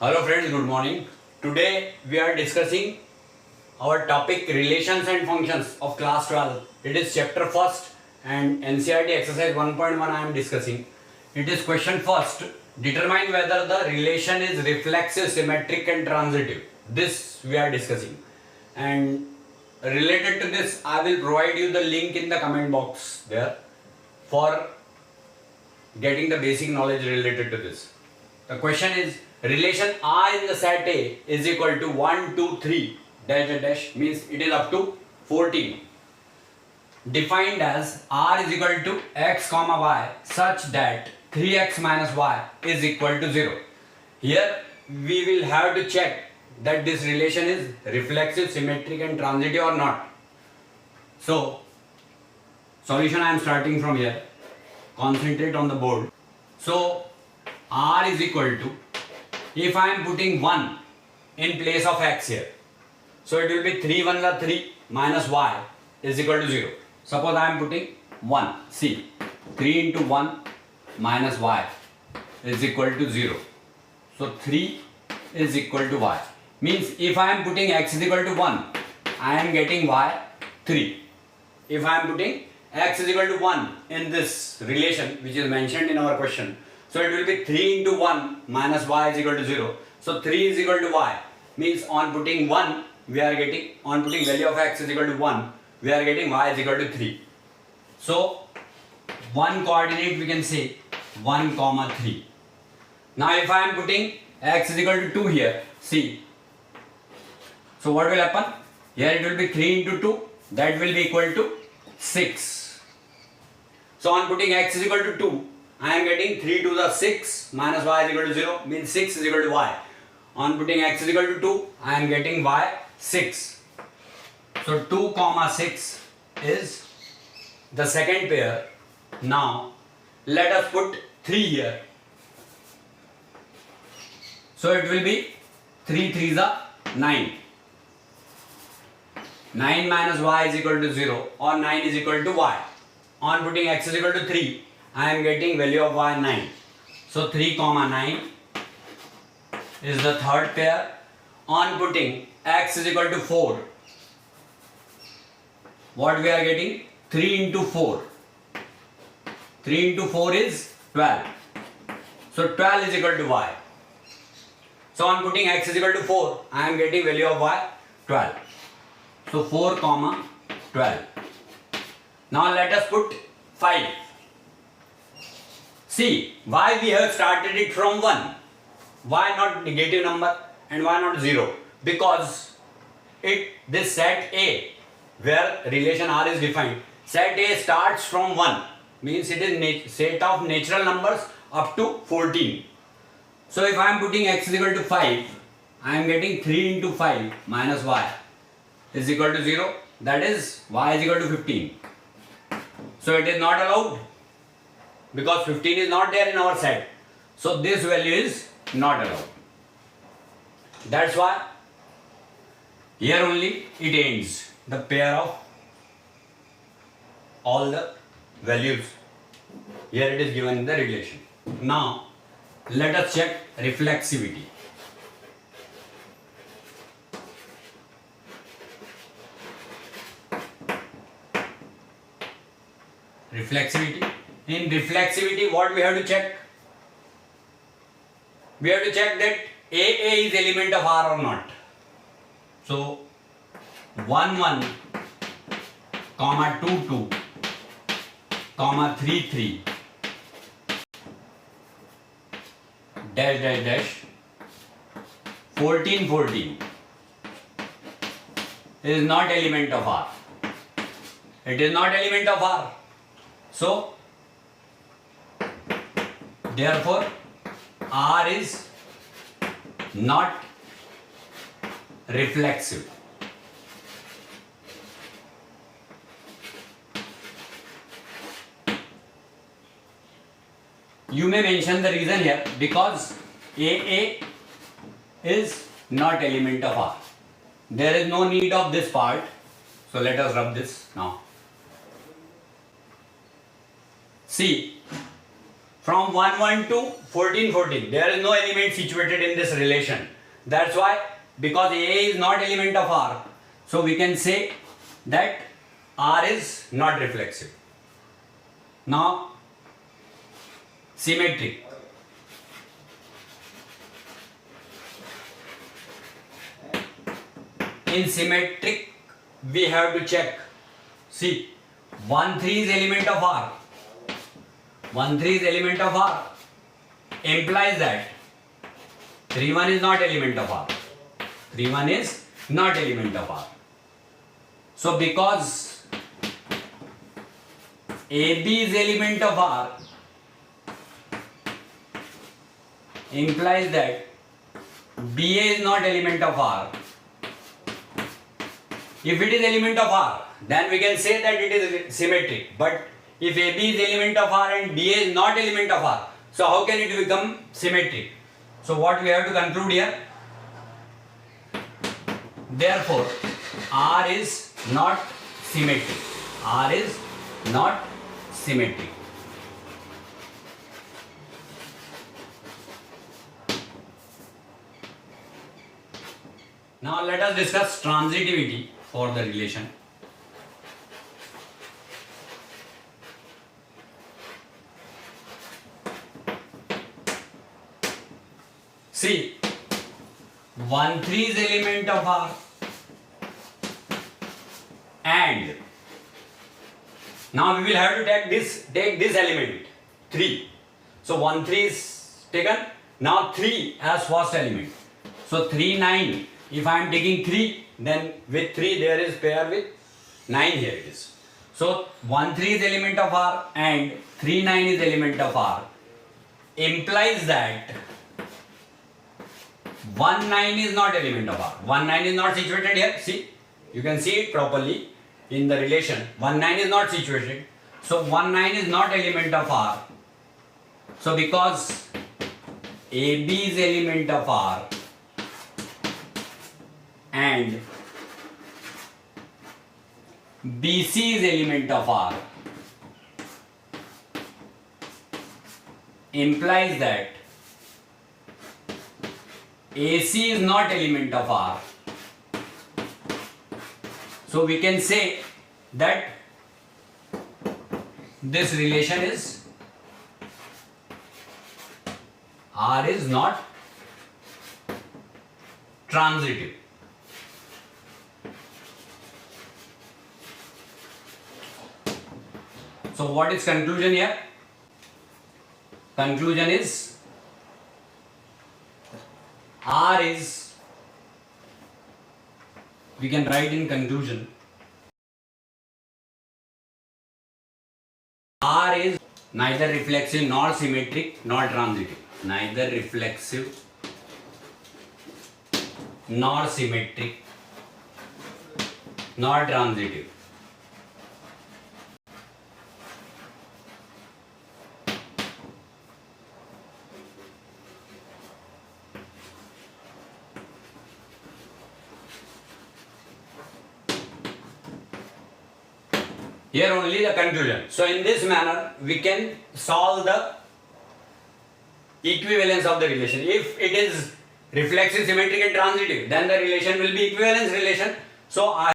Hello friends, good morning. Today we are discussing our topic relations and functions of class 12. It is chapter first and NCERT exercise 1.1 I am discussing. It is question first. Determine whether the relation is reflexive, symmetric and transitive. This we are discussing. And related to this I will provide you the link in the comment box there for getting the basic knowledge related to this. The question is relation R in the set A is equal to 1, 2, 3 dash dash dash means it is up to 14. Defined as R is equal to x comma y such that 3x minus y is equal to 0. Here we will have to check that this relation is reflexive, symmetric and transitive or not. So solution I am starting from here. Concentrate on the board. So R is equal to, if I am putting 1 in place of x here, so it will be 3 1 3 minus y is equal to 0. Suppose I am putting 1. See, 3 into 1 minus y is equal to 0. So 3 is equal to y. Means if I am putting x is equal to 1, I am getting y 3. If I am putting x is equal to 1 in this relation which is mentioned in our question, so it will be 3 into 1 minus y is equal to 0. So 3 is equal to y. Means on putting 1, we are getting, on putting value of x is equal to 1, we are getting y is equal to 3. So one coordinate we can say 1 comma 3. Now if I am putting x is equal to 2 here, see. So what will happen? Here it will be 3 into 2, that will be equal to 6. So on putting x is equal to 2, I am getting 3 to the 6 minus y is equal to 0 means 6 is equal to y. On putting x is equal to 2, I am getting y 6. So 2 comma 6 is the second pair. Now let us put 3 here. So it will be 3 3 is 9. 9 minus y is equal to 0 or 9 is equal to y. On putting x is equal to 3, I am getting value of y 9. So 3 comma 9 is the third pair. On putting x is equal to 4, what we are getting? 3 into 4. 3 into 4 is 12. So 12 is equal to y. So on putting x is equal to 4, I am getting value of y 12. So 4 comma 12. Now let us put 5. See, why we have started it from 1? Why not negative number and why not 0? Because this set A, where relation R is defined, set A starts from 1, means it is set of natural numbers up to 14. So if I am putting x is equal to 5, I am getting 3 into 5 minus y is equal to 0, that is y is equal to 15. So it is not allowed because 15 is not there in our set. So this value is not allowed. That's why here only it ends, the pair of all the values. Here it is given in the relation. Now let us check reflexivity. Reflexivity. In reflexivity, what we have to check? We have to check that AA is element of R or not. So 1 1 comma 2 2 comma 3 3 dash dash dash 14 14 is not element of R. It is not element of R. So therefore R is not reflexive. You may mention the reason here because AA is not element of R. There is no need of this part. So let us rub this now. See, from 1 1 to 14 14. There is no element situated in this relation. That's why, because A is not element of R, so we can say that R is not reflexive. Now, symmetric. In symmetric, we have to check. See, 1 3 is element of R. 1 3 is element of R. Implies that 3 1 is not element of R. 3 1 is not element of R. So because AB is element of R, implies that BA is not element of R. If it is element of R, then we can say that it is symmetric. But if AB is element of R and BA is not element of R, so how can it become symmetric? So what we have to conclude here? Therefore, R is not symmetric. R is not symmetric. Now let us discuss transitivity for the relation. See, 1 3 is element of R and now we will have to take this element 3. So 1 3 is taken. Now 3 as first element. So 3 9. If I am taking 3, then with 3 there is pair with 9 here it is. So 1 3 is element of R and 3 9 is element of R. Implies that 1 9 is not element of R. 1 9 is not situated here. See, you can see it properly in the relation. 1 9 is not situated. So 1 9 is not element of R. So because AB is element of R and BC is element of R, implies that AC is not element of R. So we can say that this relation is R is not transitive. So what is conclusion here? Conclusion is R is, we can write in conclusion, R is neither reflexive nor symmetric nor transitive. Neither reflexive nor symmetric nor transitive. Here only the conclusion. So in this manner we can solve the equivalence of the relation. If it is reflexive, symmetric and transitive, then the relation will be equivalence relation. So